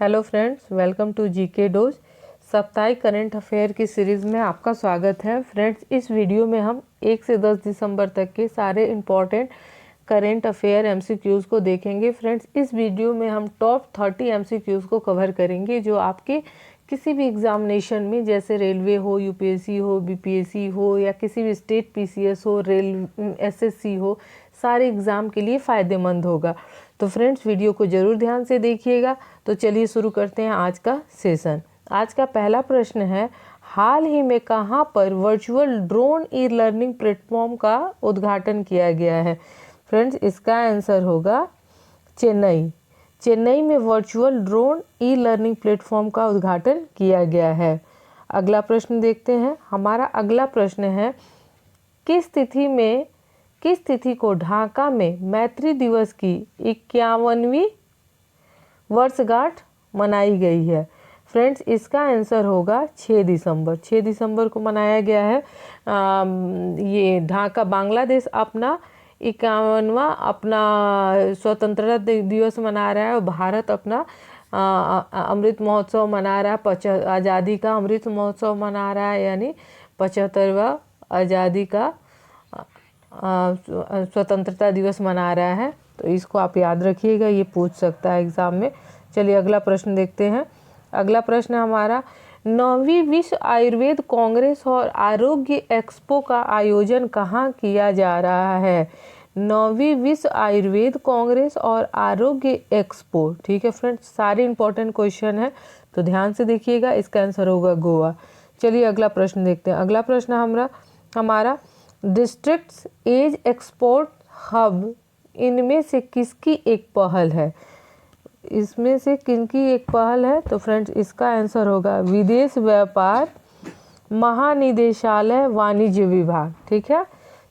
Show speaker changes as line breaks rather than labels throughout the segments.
Hello friends, welcome to GK dose. साप्ताहिक current affair की series में आपका स्वागत है। फ्रेंड्स, इस वीडियो में हम 1 से 10 दिसंबर तक के सारे इम्पॉर्टेंट करंट अफेयर एमसीक्यूज़ को देखेंगे। फ्रेंड्स, इस वीडियो में हम टॉप 30 एमसीक्यूज़ को कवर करेंगे जो आपके किसी भी एग्जामिनेशन में, जैसे रेलवे हो, यूपीएससी हो, बीपीएससी हो या किसी भी स्टेट पीसीएस हो, एसएससी हो, सारे एग्ज़ाम के लिए फ़ायदेमंद होगा। तो फ्रेंड्स, वीडियो को ज़रूर ध्यान से देखिएगा। तो चलिए शुरू करते हैं आज का सेशन। आज का पहला प्रश्न है, हाल ही में कहाँ पर virtual drone e learning platform का उद्घाटन किया गया है? फ्रेंड्स, इसका आंसर होगा चेन्नई। चेन्नई में virtual drone e learning platform का उद्घाटन किया गया है। अगला प्रश्न देखते हैं। हमारा अगला प्रश्न है, किस तिथि को ढाका में मैत्री दिवस की 51वीं वर्षगांठ मनाई गई है? फ्रेंड्स, इसका आंसर होगा 6 दिसंबर। 6 दिसंबर को मनाया गया है। ये ढाका, बांग्लादेश अपना 51वां स्वतंत्रता दिवस मना रहा है और भारत अपना अमृत महोत्सव मना रहा है। आज़ादी का अमृत महोत्सव मना रहा है, यानी 75वां आज़ादी का स्वतंत्रता दिवस मना रहा है। तो इसको आप याद रखिएगा, ये पूछ सकता है एग्ज़ाम में। चलिए अगला प्रश्न देखते हैं। अगला प्रश्न हमारा, 9वीं विश्व आयुर्वेद कांग्रेस और आरोग्य एक्सपो का आयोजन कहाँ किया जा रहा है? 9वीं विश्व आयुर्वेद कांग्रेस और आरोग्य एक्सपो। ठीक है फ्रेंड्स, सारे इंपॉर्टेंट क्वेश्चन है तो ध्यान से देखिएगा। इसका आंसर होगा गोवा। चलिए अगला प्रश्न देखते हैं। अगला प्रश्न हमारा डिस्ट्रिक्ट्स एज एक्सपोर्ट हब इनमें से किसकी एक पहल है? इसमें से किनकी एक पहल है? तो फ्रेंड्स, इसका आंसर होगा विदेश व्यापार महानिदेशालय वाणिज्य विभाग। ठीक है।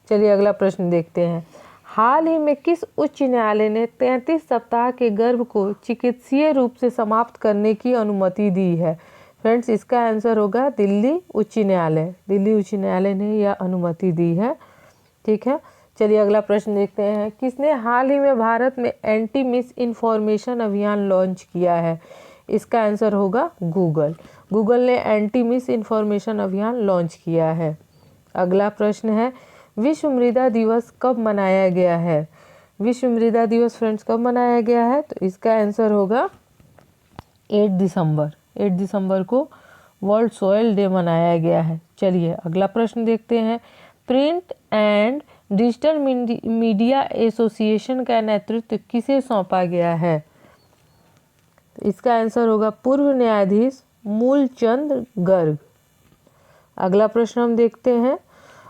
चलिए अगला प्रश्न देखते हैं। हाल ही में किस उच्च न्यायालय ने 33 सप्ताह के गर्भ को चिकित्सीय रूप से समाप्त करने की अनुमति दी है? फ्रेंड्स, इसका आंसर होगा दिल्ली उच्च न्यायालय। दिल्ली उच्च न्यायालय ने यह अनुमति दी है। ठीक है। चलिए अगला प्रश्न देखते हैं। किसने हाल ही में भारत में एंटी मिस इन्फॉर्मेशन अभियान लॉन्च किया है? इसका आंसर होगा गूगल। गूगल ने एंटी मिस इन्फॉर्मेशन अभियान लॉन्च किया है। अगला प्रश्न है, विश्व मृदा दिवस कब मनाया गया है? विश्व मृदा दिवस फ्रेंड्स कब मनाया गया है? तो इसका आंसर होगा 8 दिसंबर। 8 दिसंबर को वर्ल्ड सॉइल डे मनाया गया है। चलिए अगला प्रश्न देखते हैं। Print and digital media association का नेतृत्व किसे सौंपा गया है? इसका आंसर होगा पूर्व न्यायाधीश मूलचंद गर्ग। अगला प्रश्न हम देखते हैं।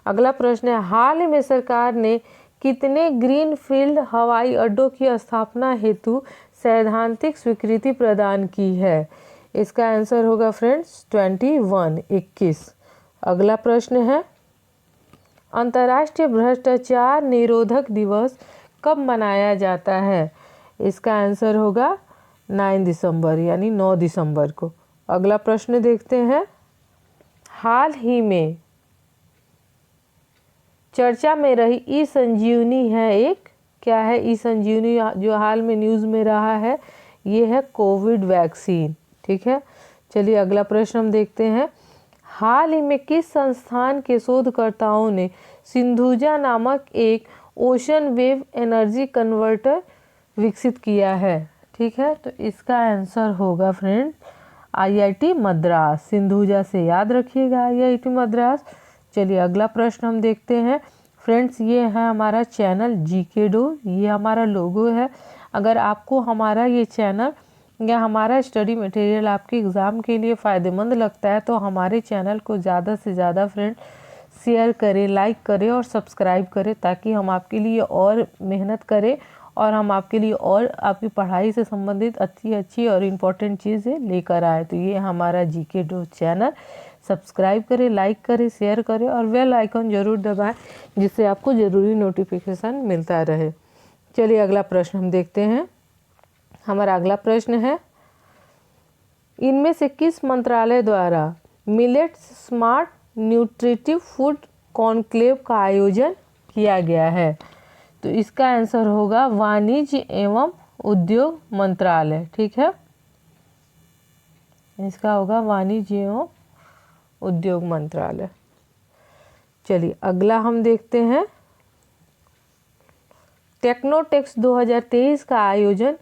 अगला प्रश्न है, हाल ही में सरकार ने कितने ग्रीनफील्ड हवाई अड्डों की स्थापना हेतु सैद्धांतिक स्वीकृति प्रदान की है? इसका आंसर होगा फ्रेंड्स 21। अगला प्रश्न है, अंतर्राष्ट्रीय भ्रष्टाचार निरोधक दिवस कब मनाया जाता है? इसका आंसर होगा 9 दिसंबर, यानी 9 दिसंबर को। अगला प्रश्न देखते हैं। हाल ही में चर्चा में रही ई संजीवनी है एक, क्या है ई संजीवनी जो हाल में न्यूज़ में रहा है? ये है कोविड वैक्सीन। ठीक है। चलिए अगला प्रश्न हम देखते हैं। हाल ही में किस संस्थान के शोधकर्ताओं ने सिंधुजा नामक एक ओशन वेव एनर्जी कन्वर्टर विकसित किया है? ठीक है। तो इसका आंसर होगा फ्रेंड आईआईटी मद्रास। सिंधुजा से याद रखिएगा, आईआईटी मद्रास। चलिए अगला प्रश्न हम देखते हैं। फ्रेंड्स, ये है हमारा चैनल जीके डो, ये हमारा लोगो है। अगर आपको हमारा ये चैनल या हमारा स्टडी मटेरियल आपके एग्ज़ाम के लिए फ़ायदेमंद लगता है तो हमारे चैनल को ज़्यादा से ज़्यादा फ्रेंड शेयर करें, लाइक करें और सब्सक्राइब करें, ताकि हम आपके लिए और मेहनत करें और हम आपके लिए और आपकी पढ़ाई से संबंधित अच्छी और इम्पोर्टेंट चीज़ें लेकर आए। तो ये हमारा जीके डो चैनल, सब्सक्राइब करें, लाइक करें, शेयर करें और बेल आइकन ज़रूर दबाएं, जिससे आपको ज़रूरी नोटिफिकेशन मिलता रहे। चलिए अगला प्रश्न हम देखते हैं। हमारा अगला प्रश्न है, इनमें से किस मंत्रालय द्वारा millets smart nutritive food conclave का आयोजन किया गया है? तो इसका आंसर होगा वाणिज्य एवं उद्योग मंत्रालय। ठीक है। इसका होगा वाणिज्य एवं उद्योग मंत्रालय। चलिए अगला हम देखते हैं, टेक्नोटेक्स 2023 का आयोजन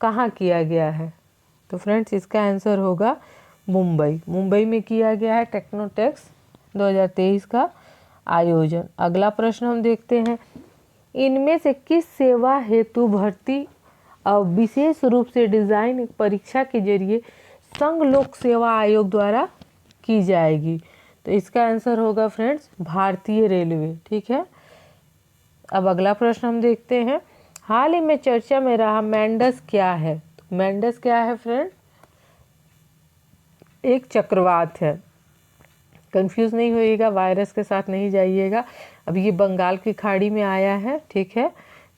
कहाँ किया गया है? तो फ्रेंड्स इसका आंसर होगा मुंबई। मुंबई में किया गया है टेक्नोटेक्स 2023 का आयोजन। अगला प्रश्न हम देखते हैं, इनमें से किस सेवा हेतु भर्ती विशेष रूप से डिज़ाइन परीक्षा के जरिए संघ लोक सेवा आयोग द्वारा की जाएगी? तो इसका आंसर होगा फ्रेंड्स भारतीय रेलवे। ठीक है। अब अगला प्रश्न हम देखते हैं, हाल ही में चर्चा में रहा मेंडस क्या है? तो मेंडस क्या है फ्रेंड? एक चक्रवात है। कंफ्यूज नहीं होइएगा, वायरस के साथ नहीं जाइएगा। अब ये बंगाल की खाड़ी में आया है, ठीक है,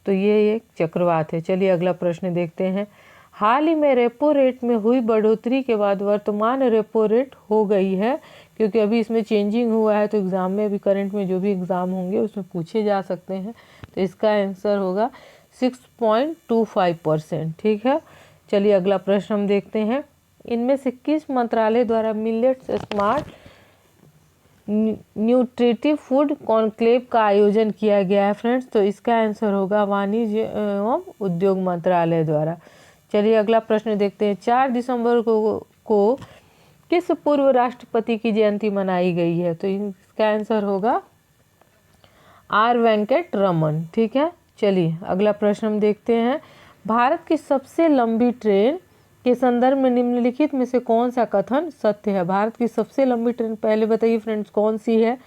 तो ये एक चक्रवात है। चलिए अगला प्रश्न देखते हैं, हाल ही में रेपो रेट में हुई बढ़ोतरी के बाद वर्तमान रेपो रेट हो गई है, क्योंकि अभी इसमें चेंजिंग हुआ है तो एग्ज़ाम में, अभी करंट में जो भी एग्ज़ाम होंगे उसमें पूछे जा सकते हैं। तो इसका आंसर होगा 6.25%। ठीक है। चलिए अगला प्रश्न हम देखते हैं, इनमें से किस मंत्रालय द्वारा millets smart nutritive food conclave का आयोजन किया गया है फ्रेंड्स? तो इसका आंसर होगा वाणिज्य एवं उद्योग मंत्रालय द्वारा। चलिए अगला प्रश्न देखते हैं, 4 दिसंबर को किस पूर्व राष्ट्रपति की जयंती मनाई गई है? तो इसका आंसर होगा आर वेंकट रमन। ठीक है। चलिए अगला प्रश्न हम देखते हैं, भारत की सबसे लंबी ट्रेन के संदर्भ में निम्नलिखित में से कौन सा कथन सत्य है? भारत की सबसे लंबी ट्रेन पहले बताइए फ्रेंड्स कौन सी है?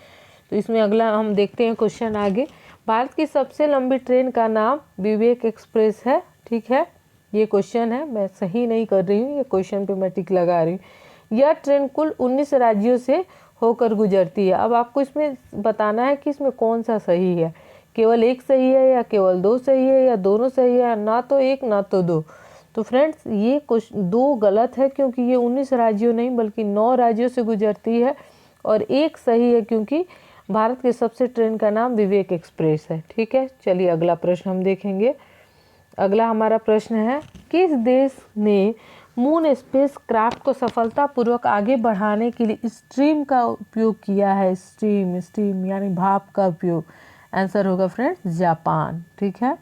तो इसमें अगला हम देखते हैं क्वेश्चन आगे, भारत की सबसे लंबी ट्रेन का नाम विवेक एक्सप्रेस है। ठीक है, ये क्वेश्चन है, मैं सही नहीं कर रही हूँ, ये क्वेश्चन पे मैं टिक लगा रही हूँ। यह ट्रेन कुल 19 राज्यों से होकर गुजरती है। अब आपको इसमें बताना है कि इसमें कौन सा सही है, केवल एक सही है या केवल 2 सही है या दोनों सही है, ना तो एक ना तो 2। तो फ्रेंड्स ये कुछ 2 गलत है, क्योंकि ये 19 राज्यों नहीं बल्कि 9 राज्यों से गुजरती है, और एक सही है क्योंकि भारत के सबसे ट्रेन का नाम विवेक एक्सप्रेस है। ठीक है। चलिए अगला प्रश्न हम देखेंगे। अगला हमारा प्रश्न है, किस देश ने मून स्पेस क्राफ्ट को सफलतापूर्वक आगे बढ़ाने के लिए स्ट्रीम का उपयोग किया है? स्ट्रीम यानी भाप का उपयोग। आंसर होगा फ्रेंड्स जापान। ठीक है।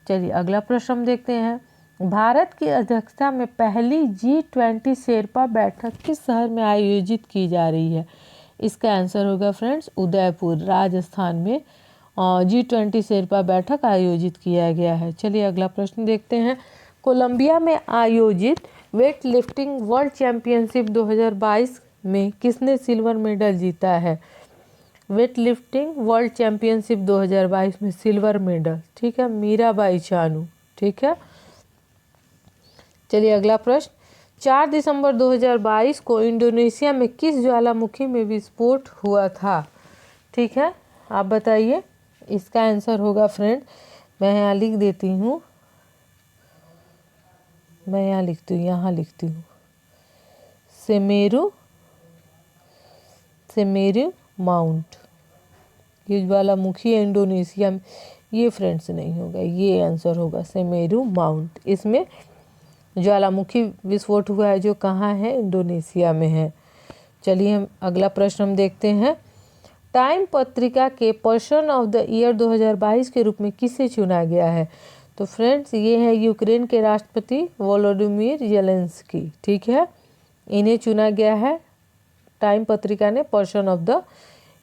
चलिए अगला प्रश्न हम देखते हैं, भारत की अध्यक्षता में पहली G20 शेरपा बैठक किस शहर में आयोजित की जा रही है? इसका आंसर होगा फ्रेंड्स उदयपुर, राजस्थान में G20 शेरपा बैठक आयोजित किया गया है। चलिए अगला प्रश्न देखते हैं, कोलंबिया में आयोजित वेट लिफ्टिंग वर्ल्ड चैंपियनशिप 2022 में किसने सिल्वर मेडल जीता है? वेट लिफ्टिंग वर्ल्ड चैंपियनशिप 2022 में सिल्वर मेडल, ठीक है, मीराबाई चानू। ठीक है। चलिए अगला प्रश्न, 4 दिसंबर 2022 को इंडोनेशिया में किस ज्वालामुखी में विस्फोट हुआ था? ठीक है, आप बताइए। इसका आंसर होगा फ्रेंड, मैं यहाँ लिख देती हूँ, यहाँ लिखती हूँ सेमेरू माउंट। ये ज्वालामुखी है इंडोनेशिया में, ये फ्रेंड्स नहीं होगा, ये आंसर होगा सेमेरू माउंट। इसमें ज्वालामुखी विस्फोट हुआ है जो कहाँ है? इंडोनेशिया में है। चलिए हम अगला प्रश्न हम देखते हैं, टाइम पत्रिका के पर्सन ऑफ द ईयर 2022 के रूप में किसे चुना गया है? तो फ्रेंड्स ये है यूक्रेन के राष्ट्रपति वोलोडिमिर ज़ेलेंस्की। ठीक है, इन्हें चुना गया है टाइम पत्रिका ने पर्सन ऑफ द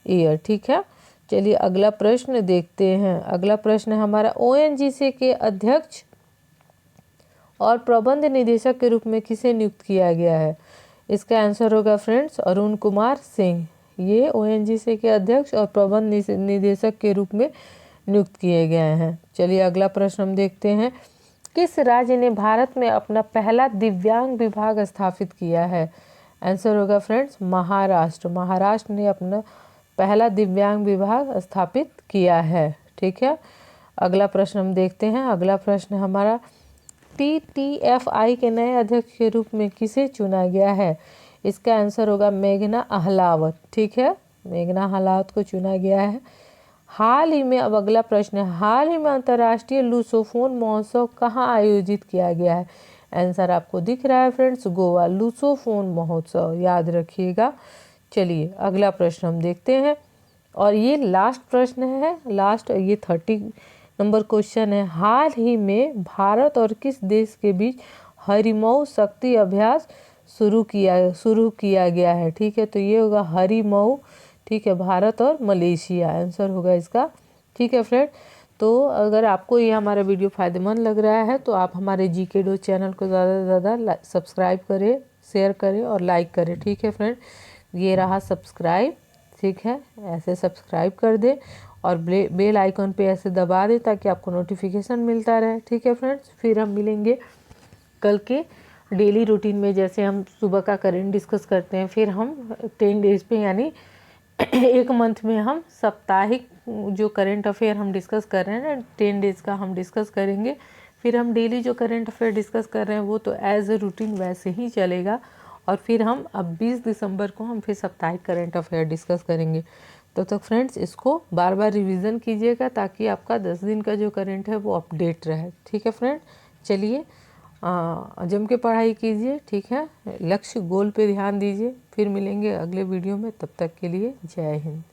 ईयर। ठीक है। चलिए अगला प्रश्न देखते हैं। अगला प्रश्न हमारा, ONGC के अध्यक्ष और प्रबंध निदेशक के रूप में किसे नियुक्त किया गया है? इसका आंसर होगा फ्रेंड्स अरुण कुमार सिंह। ये ONGC के अध्यक्ष और प्रबंध निदेशक के रूप में नियुक्त किए गए हैं। चलिए अगला प्रश्न हम देखते हैं, किस राज्य ने भारत में अपना पहला दिव्यांग विभाग स्थापित किया है? आंसर होगा फ्रेंड्स महाराष्ट्र। महाराष्ट्र ने अपना पहला दिव्यांग विभाग स्थापित किया है। ठीक है। अगला प्रश्न हम देखते हैं। अगला प्रश्न हमारा, TTFI के नए अध्यक्ष के रूप में किसे चुना गया है? इसका आंसर होगा मेघना अहलावत। ठीक है, मेघना अहलावत को चुना गया है। हाल ही में, अब अगला प्रश्न है, हाल ही में अंतर्राष्ट्रीय लूसोफोन महोत्सव कहाँ आयोजित किया गया है? आंसर आपको दिख रहा है फ्रेंड्स, गोवा लुसोफोन महोत्सव, याद रखिएगा। चलिए अगला प्रश्न हम देखते हैं, और ये लास्ट प्रश्न है, लास्ट, ये 30 नंबर क्वेश्चन है। हाल ही में भारत और किस देश के बीच हरिमऊ शक्ति अभ्यास शुरू किया गया है? ठीक है, तो ये होगा हरिमऊ, ठीक है, भारत और मलेशिया आंसर होगा इसका। ठीक है फ्रेंड, तो अगर आपको ये हमारा वीडियो फ़ायदेमंद लग रहा है तो आप हमारे GK डोज चैनल को ज़्यादा से ज़्यादा सब्सक्राइब करें, शेयर करें और लाइक करें। ठीक है फ्रेंड, ये रहा सब्सक्राइब, ठीक है, ऐसे सब्सक्राइब कर दें और बेल आइकन पे ऐसे दबा दें ताकि आपको नोटिफिकेशन मिलता रहे। ठीक है फ्रेंड्स, फिर हम मिलेंगे कल के डेली रूटीन में। जैसे हम सुबह का करेंट डिस्कस करते हैं, फिर हम 10 डेज पे यानी एक मंथ में हम साप्ताहिक जो करेंट अफेयर हम डिस्कस कर रहे हैं ना, 10 डेज़ का हम डिस्कस करेंगे। फिर हम डेली जो करेंट अफेयर डिस्कस कर रहे हैं वो तो एज ए रूटीन वैसे ही चलेगा, और फिर हम अब 20 दिसंबर को हम फिर साप्ताहिक करेंट अफेयर डिस्कस करेंगे। तो फ्रेंड्स इसको बार बार रिवीजन कीजिएगा ताकि आपका 10 दिन का जो करेंट है वो अपडेट रहे। ठीक है फ्रेंड, चलिए जम के पढ़ाई कीजिए, ठीक है, लक्ष्य गोल पे ध्यान दीजिए। फिर मिलेंगे अगले वीडियो में, तब तक के लिए जय हिंद।